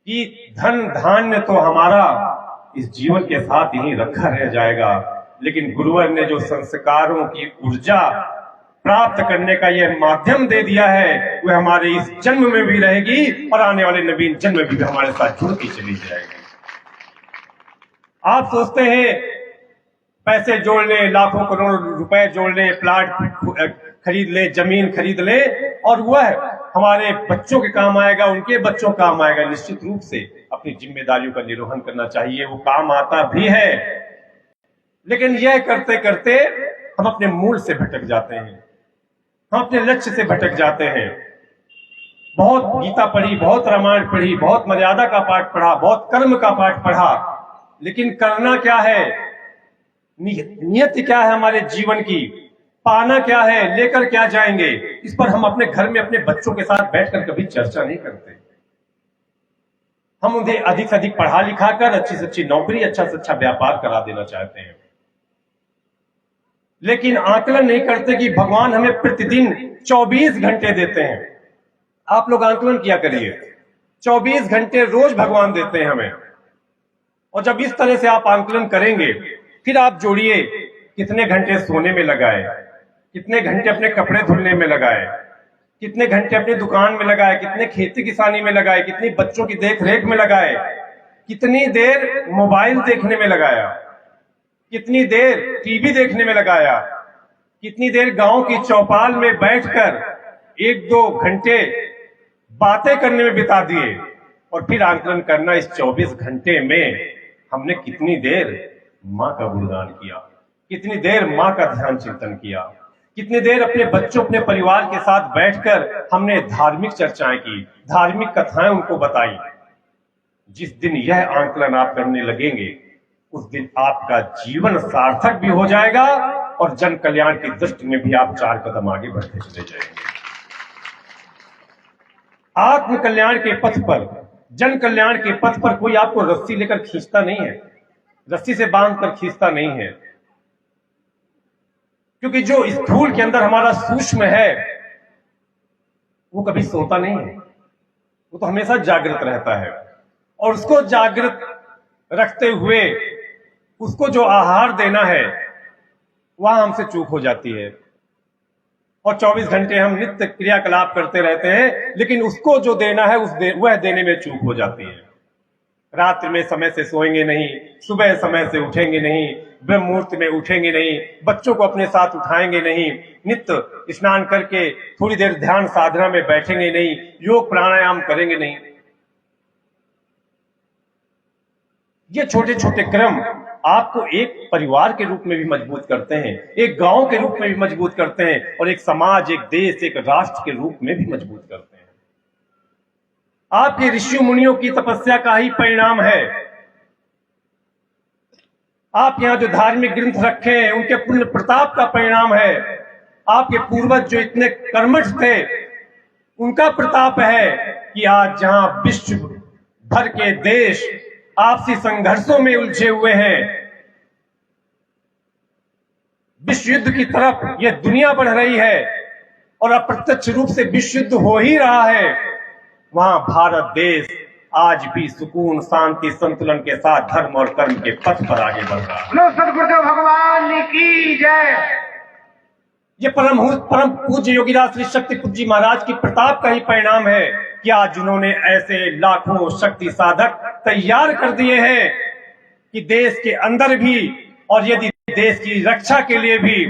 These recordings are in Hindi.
कि धन धान्य तो हमारा इस जीवन के साथ यहीं रखा रह जाएगा, लेकिन गुरुवर ने जो संस्कारों की ऊर्जा प्राप्त करने का यह माध्यम दे दिया है, वह हमारे इस जन्म में भी रहेगी और आने वाले नवीन जन्म में भी हमारे साथ जुड़ती चली जाएगी। आप सोचते हैं पैसे जोड़ ले, लाखों करोड़ों रुपए जोड़ ले, प्लाट खरीद ले, जमीन खरीद ले और वह हमारे बच्चों के काम आएगा, उनके बच्चों का काम आएगा। निश्चित रूप से अपनी जिम्मेदारियों का निर्वहन करना चाहिए, वो काम आता भी है, लेकिन यह करते करते हम अपने मूल से भटक जाते हैं, हम अपने लक्ष्य से भटक जाते हैं। बहुत गीता पढ़ी, बहुत रामायण पढ़ी, बहुत मर्यादा का पाठ पढ़ा, बहुत कर्म का पाठ पढ़ा, लेकिन करना क्या है, नियत क्या है हमारे जीवन की, पाना क्या है, लेकर क्या जाएंगे, इस पर हम अपने घर में अपने बच्चों के साथ बैठकर कभी चर्चा नहीं करते। हम उन्हें अधिक से अधिक पढ़ा लिखा कर अच्छी से अच्छी नौकरी, अच्छा से अच्छा व्यापार करा देना चाहते हैं, लेकिन आकलन नहीं करते कि भगवान हमें प्रतिदिन 24 घंटे देते हैं। आप लोग आकलन किया करिए, 24 घंटे रोज भगवान देते हैं हमें। और जब इस तरह से आप आकलन करेंगे, फिर आप जोड़िए कितने घंटे सोने में लगाए, कितने घंटे अपने कपड़े धुलने में लगाए, कितने घंटे अपनी दुकान में लगाए, कितने खेती किसानी में लगाए, कितनी बच्चों की देख रेख में लगाए, कितनी देर मोबाइल देखने में लगाया, कितनी देर टीवी देखने में लगाया, कितनी देर गांव की चौपाल में बैठकर 1-2 घंटे बातें करने में बिता दिए। और फिर आकलन करना, इस 24 घंटे में हमने कितनी देर मां का गुणगान किया, कितनी देर मां का ध्यान चिंतन किया, कितनी देर अपने बच्चों, अपने परिवार के साथ बैठकर हमने धार्मिक चर्चाएं की, धार्मिक कथाएं उनको बताई। जिस दिन यह आकलन आप करने लगेंगे, उस दिन आपका जीवन सार्थक भी हो जाएगा और जन कल्याण की दृष्टि में भी आप 4 कदम आगे बढ़ते चले जाएंगे। आत्म कल्याण के पथ पर, जन कल्याण के पथ पर कोई आपको रस्सी लेकर खींचता नहीं है, रस्सी से बांधकर खींचता नहीं है, क्योंकि जो स्थूल के अंदर हमारा सूक्ष्म है वो कभी सोता नहीं है, वो तो हमेशा जागृत रहता है। और उसको जागृत रखते हुए उसको जो आहार देना है वहां हमसे चूक हो जाती है। और 24 घंटे हम नित्य क्रियाकलाप करते रहते हैं, लेकिन उसको जो देना है वह देने में चूक हो जाती है। रात्रि में समय से सोएंगे नहीं, सुबह समय से उठेंगे नहीं, ब्रह्म मुहूर्त में उठेंगे नहीं, बच्चों को अपने साथ उठाएंगे नहीं, नित्य स्नान करके थोड़ी देर ध्यान साधना में बैठेंगे नहीं, योग प्राणायाम करेंगे नहीं। ये छोटे छोटे क्रम आपको एक परिवार के रूप में भी मजबूत करते हैं, एक गांव के रूप में भी मजबूत करते हैं, और एक समाज, एक देश, एक राष्ट्र के रूप में भी मजबूत करते हैं। आपके ऋषि मुनियों की तपस्या का ही परिणाम है। आप यहां जो धार्मिक ग्रंथ रखे हैं उनके पुण्य प्रताप का परिणाम है। आपके पूर्वज जो इतने कर्मठ थे उनका प्रताप है कि आज जहां विश्व भर के देश आपसी संघर्षों में उलझे हुए हैं, विश्व युद्ध की तरफ यह दुनिया बढ़ रही है और अप्रत्यक्ष रूप से विश्व युद्ध हो ही रहा है, वहां भारत देश आज भी सुकून, शांति, संतुलन के साथ धर्म और कर्म के पथ पर आगे बढ़ रहा है। सदगुरुदेव भगवान की जय। ये परम पूज्य योगीराज श्री शक्ति पूज्य जी महाराज की प्रताप का ही परिणाम है कि आज उन्होंने ऐसे लाखों शक्ति साधक तैयार कर दिए हैं कि देश के अंदर भी, और यदि देश की रक्षा के लिए भी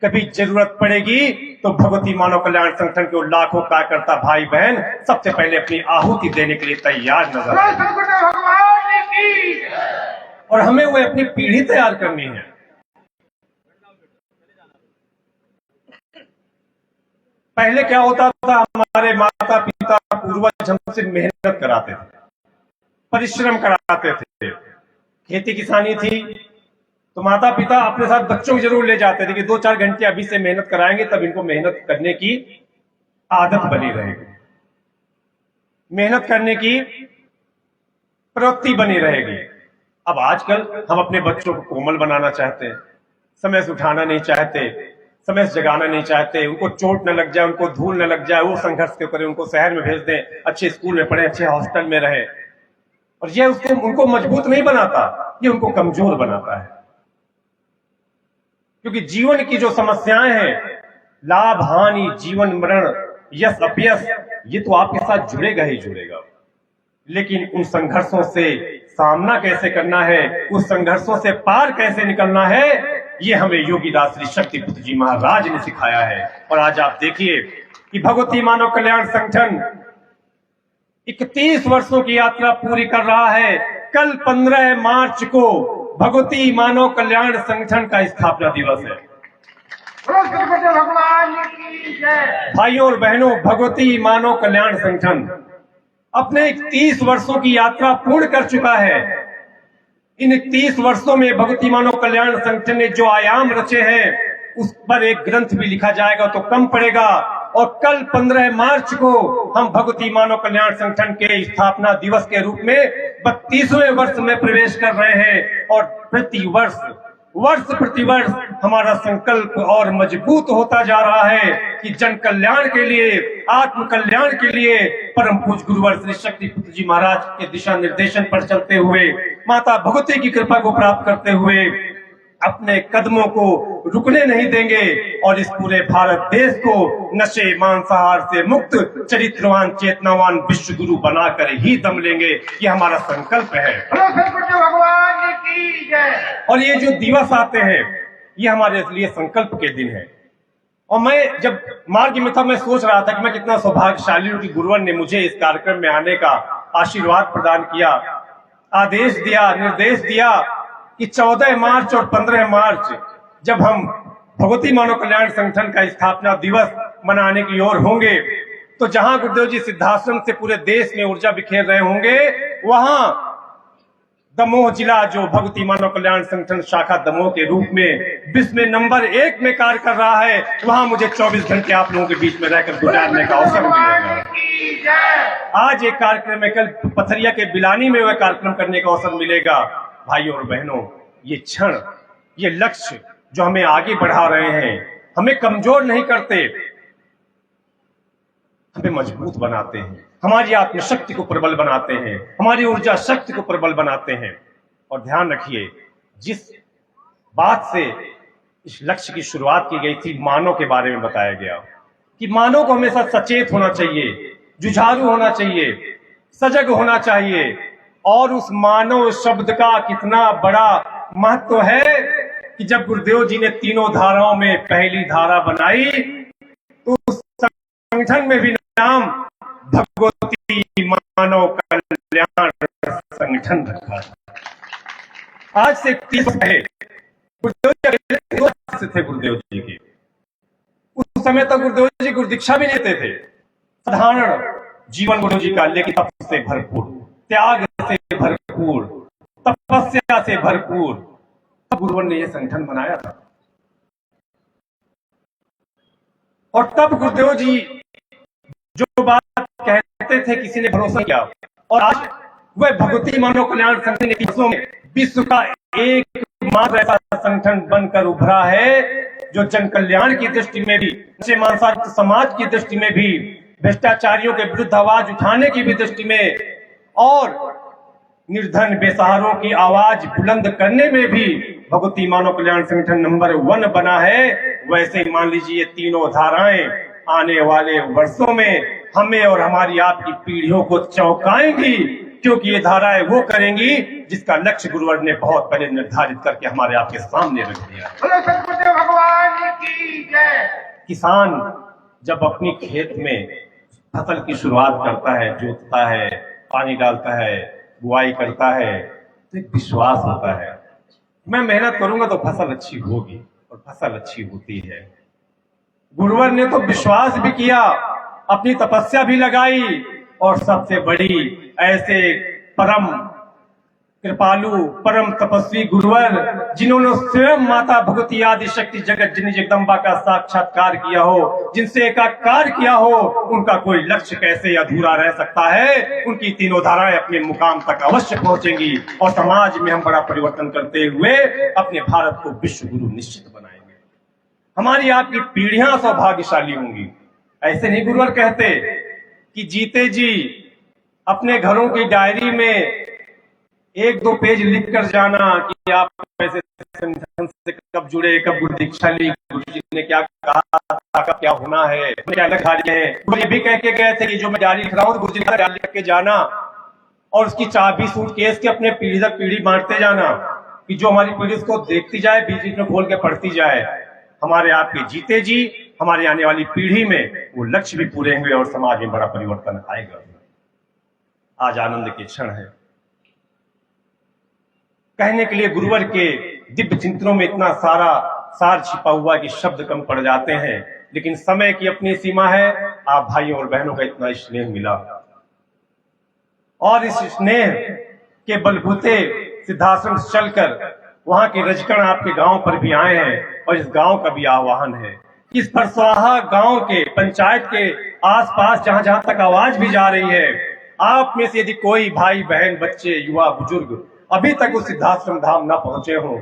कभी जरूरत पड़ेगी तो भगवती मानव कल्याण संगठन के लाखों कार्यकर्ता भाई बहन सबसे पहले अपनी आहुति देने के लिए तैयार नजर आए। और हमें वो अपनी पीढ़ी तैयार करनी है। पहले क्या होता था, हमारे माता पिता पूर्वज हमसे मेहनत कराते थे, परिश्रम कराते थे, खेती किसानी थी तो माता पिता अपने साथ बच्चों को जरूर ले जाते थे कि 2-4 घंटे अभी से मेहनत कराएंगे तब इनको मेहनत करने की आदत बनी रहेगी, मेहनत करने की प्रवृत्ति बनी रहेगी। अब आजकल हम अपने बच्चों को कोमल बनाना चाहते हैं, समय से उठाना नहीं चाहते, समय से जगाना नहीं चाहते, उनको चोट न लग जाए, उनको धूल न लग जाए, वो संघर्ष क्यों करें, उनको शहर में भेज दें, अच्छे स्कूल में पढ़े, अच्छे हॉस्टल में रहे। और ये उसको उनको मजबूत नहीं बनाता, ये उनको कमजोर बनाता है। क्योंकि जीवन की जो समस्याएं हैं, लाभ हानि, जीवन मरण, यश अपयश, ये तो आपके साथ जुड़ेगा ही जुड़ेगा। लेकिन उन संघर्षों से सामना कैसे करना है, उस संघर्षों से पार कैसे निकलना है, ये हमें योगीदास श्री शक्तिपुत्र जी महाराज ने सिखाया है। और आज आप देखिए कि भगवती मानव कल्याण संगठन 31 वर्षों की यात्रा पूरी कर रहा है। कल 15 मार्च को भगवती मानव कल्याण संगठन का स्थापना दिवस है। भगवान की जय। भाइयों और बहनों, भगवती मानव कल्याण संगठन अपने 30 वर्षों की यात्रा पूर्ण कर चुका है। इन 30 वर्षों में भगवती मानव कल्याण संगठन ने जो आयाम रचे हैं, उस पर एक ग्रंथ भी लिखा जाएगा तो कम पड़ेगा। और कल 15 मार्च को हम भगवती मानव कल्याण संगठन के स्थापना दिवस के रूप में 32वें वर्ष में प्रवेश कर रहे हैं। और वर्ष प्रतिवर्ष हमारा संकल्प और मजबूत होता जा रहा है कि जन कल्याण के लिए, आत्म कल्याण के लिए परम पूज्य गुरुवर श्री शक्तिपुत्र जी महाराज के दिशा निर्देशन पर चलते हुए, माता भगवती की कृपा को प्राप्त करते हुए अपने कदमों को रुकने नहीं देंगे और इस पूरे भारत देश को नशे मांसाहार से मुक्त, चरित्रवान चेतनावान विश्व गुरु बनाकर ही दम लेंगे। ये हमारा संकल्प है। भगवान की जय। और ये जो दिवस आते हैं, ये हमारे लिए संकल्प के दिन है। और मैं जब मार्ग में था, मैं सोच रहा था कि मैं कितना सौभाग्यशाली हूं कि गुरुवर ने मुझे इस कार्यक्रम में आने का आशीर्वाद प्रदान किया, आदेश दिया, निर्देश दिया कि 14 मार्च और 15 मार्च जब हम भगवती मानव कल्याण संगठन का स्थापना दिवस मनाने की ओर होंगे, तो जहां गुरुदेव जी सिद्धाश्रम से पूरे देश में ऊर्जा बिखेर रहे होंगे, वहां दमोह जिला जो भगवती मानव कल्याण संगठन शाखा दमोह के रूप में विश्व में नंबर 1 में कार्य कर रहा है, वहां मुझे 24 घंटे आप लोगों के बीच में रहकर गुजारने का अवसर मिलेगा। आज एक कार्यक्रम में, कल पथरिया के बिलानी में वह कार्यक्रम करने का अवसर मिलेगा। भाइयों और बहनों, ये क्षण, ये लक्ष्य जो हमें आगे बढ़ा रहे हैं, हमें कमजोर नहीं करते, हमें मजबूत बनाते हैं, हमारी आत्मशक्ति को प्रबल बनाते हैं, हमारी ऊर्जा शक्ति को प्रबल बनाते हैं। और ध्यान रखिए, जिस बात से इस लक्ष्य की शुरुआत की गई थी, मानव के बारे में बताया गया कि मानव को हमेशा सचेत होना चाहिए, जुझारू होना चाहिए, सजग होना चाहिए। और उस मानव शब्द का कितना बड़ा महत्व है कि जब गुरुदेव जी ने तीनों धाराओं में पहली धारा बनाई, तो उस संगठन में भी नाम भगवती मानव कल्याण संगठन रखा। आज से 30 वर्ष पहले गुरुदेव जी थे, गुरुदेव जी के उस समय तक गुरुदेव जी गुरुदीक्षा भी लेते थे। साधारण जीवन गुरु जी का, लेकिन तप से भरपूर, त्याग से भरपूर, तपस्या से भरपूर, तब गुरुवर ने यह संगठन बनाया था। और तब गुरुदेव जी जो बात कहते थे, किसी ने भरोसा किया। और आज वह भगवती मानव कल्याण संगठन में विश्व का एकमात्र ऐसा संगठन बनकर उभरा है जो जन कल्याण की दृष्टि में भी, नशे मांसाहार समाज की दृष्टि में भी, भ्रष्टाचारियों के विरुद्ध आवाज उठाने की भी दृष्टि में, और निर्धन बेसहारों की आवाज बुलंद करने में भी भगवती मानव कल्याण संगठन नंबर 1 बना है। वैसे मान लीजिए, तीनों धाराएं आने वाले वर्षों में हमें और हमारी आपकी पीढ़ियों को चौंकाएंगी, क्योंकि ये धाराएं वो करेंगी जिसका लक्ष्य गुरुवर ने बहुत पहले निर्धारित करके हमारे आपके सामने रख दिया। भगवान की जय। किसान जब अपनी खेत में फसल की शुरुआत करता है, जोतता है, पानी डालता है, बुआई करता है, तो एक विश्वास होता है, मैं मेहनत करूंगा तो फसल अच्छी होगी, और फसल अच्छी होती है। गुरुवर ने तो विश्वास भी किया, अपनी तपस्या भी लगाई, और सबसे बड़ी ऐसे परम कृपालु, परम तपस्वी गुरुवर, जिन्होंने स्वयं माता भगवती आदि शक्ति जगत जननी जगदम्बा का साक्षात्कार किया हो, जिनसे एकाकार किया हो, उनका कोई लक्ष्य कैसे अधूरा रह सकता है। उनकी तीनों धाराएं अपने मुकाम तक अवश्य पहुंचेंगी, और समाज में हम बड़ा परिवर्तन करते हुए अपने भारत को विश्व गुरु निश्चित बनाएंगे। हमारी आपकी पीढ़ियां सौभाग्यशाली होंगी। ऐसे नहीं गुरुवर कहते कि जीते जी अपने घरों की डायरी में एक दो पेज लिख कर जाना कि आप ऐसे संगठन से कब जुड़े, कब गुरु दीक्षा ली, गुरु जी ने क्या कहा था, कब क्या होना है, क्या लिखा है। ये भी कह के गए थे कि जो मैं जारी लिख रहा हूँ गुरु जी ने जारी लिख के जाना, और उसकी चाबी सूटकेस के अपने पीढ़ी दर पीढ़ी बांटते जाना कि जो हमारी पीढ़ी उसको देखती जाए, बीच बीच में खोल के पढ़ती जाए। हमारे आपके जीते जी हमारी आने वाली पीढ़ी में वो लक्ष्य भी पूरे हुए और समाज में बड़ा परिवर्तन आएगा। आज आनंद के क्षण है। कहने के लिए गुरुवर के दिव्य चिंतनों में इतना सारा सार छिपा हुआ कि शब्द कम पड़ जाते हैं, लेकिन समय की अपनी सीमा है। आप भाइयों और बहनों का इतना स्नेह मिला, और इस स्नेह के बलबूते सिद्धाश्रम से चलकर वहां के रजकण आपके गांव पर भी आए हैं, और इस गांव का भी आह्वान है कि इस परसवाहा गांव के पंचायत के आसपास जहां जहां तक आवाज भी जा रही है, आप में से यदि कोई भाई बहन बच्चे युवा बुजुर्ग अभी तक उस सिद्धाश्रम धाम न पहुंचे हो,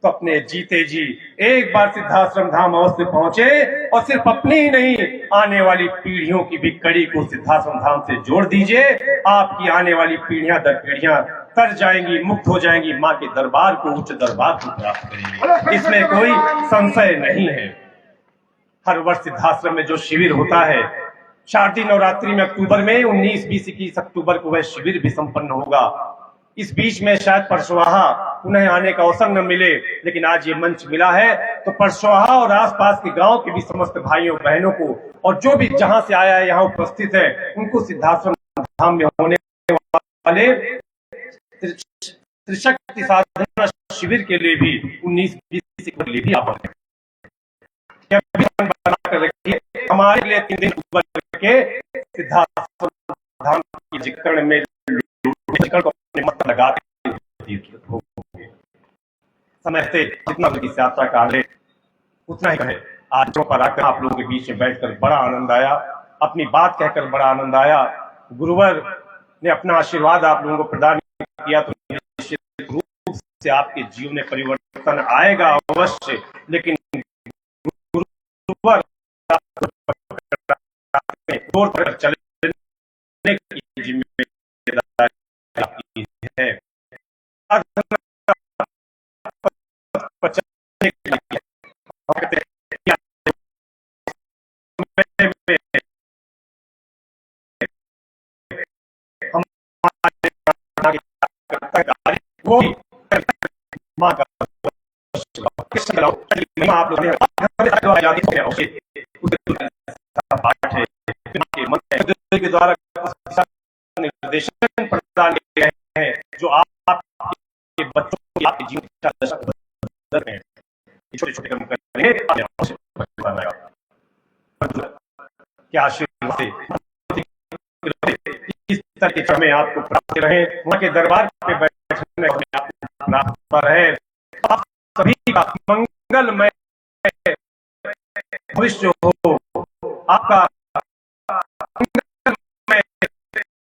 तो अपने जीते जी एक बार सिद्धाश्रम धाम अवश्य पहुंचे, और सिर्फ अपनी ही नहीं आने वाली पीढ़ियों की भी कड़ी को सिद्धाश्रम धाम से जोड़ दीजिए। आपकी आने वाली पीढ़ियां दर पीढ़ियां तर जाएंगी, मुक्त हो जाएंगी, मां के दरबार को, उच्च दरबार को प्राप्त करेंगी, इसमें कोई संशय नहीं है। हर वर्ष सिद्धाश्रम में जो शिविर होता है, शारदीय नवरात्रि में अक्टूबर में 19-20-21 अक्टूबर को वह शिविर भी संपन्न होगा। इस बीच में शायद परसवाहा पुनः आने का अवसर न मिले, लेकिन आज ये मंच मिला है, तो परसवाहा और आसपास के गांव के भी समस्त भाइयों बहनों को, और जो भी जहां से आया है यहाँ उपस्थित है, उनको सिद्धाश्रम धाम में होने वाले त्रिशक्ति साधना शिविर के लिए भी 19-20 के लिए भी आप बनाकर रखिए। हमारे लिए 3 दिन के सिद्धाश्रम धाम की जिक्रण में को अपने मत लगाते होंगे। समय से जितना इस यात्रा का है उतना ही कहे। आज जो पर आकर आप लोगों के बीच में बैठकर बड़ा आनंद आया, अपनी बात कहकर बड़ा आनंद आया। गुरुवर ने अपना आशीर्वाद आप लोगों को प्रदान किया, तो निश्चित रूप से आपके जीवन में परिवर्तन आएगा अवश्य, लेकिन गुरुवर चलने की जिम्मेदारी आपकी है। आप लोग के द्वारा निर्देशन प्रदान किए गए हैं, जो आपके बच्चों की आपके जीवन का दशक बदल रहे हैं। छोटे छोटे कर्म करेंगे, क्या आशीर्वाद इस तरह के समय आपको प्राप्त रहे, वहां के दरबार पे बैठने आपको प्राप्त रहे। आप सभी का मंगलमय भविष्य हो, आपका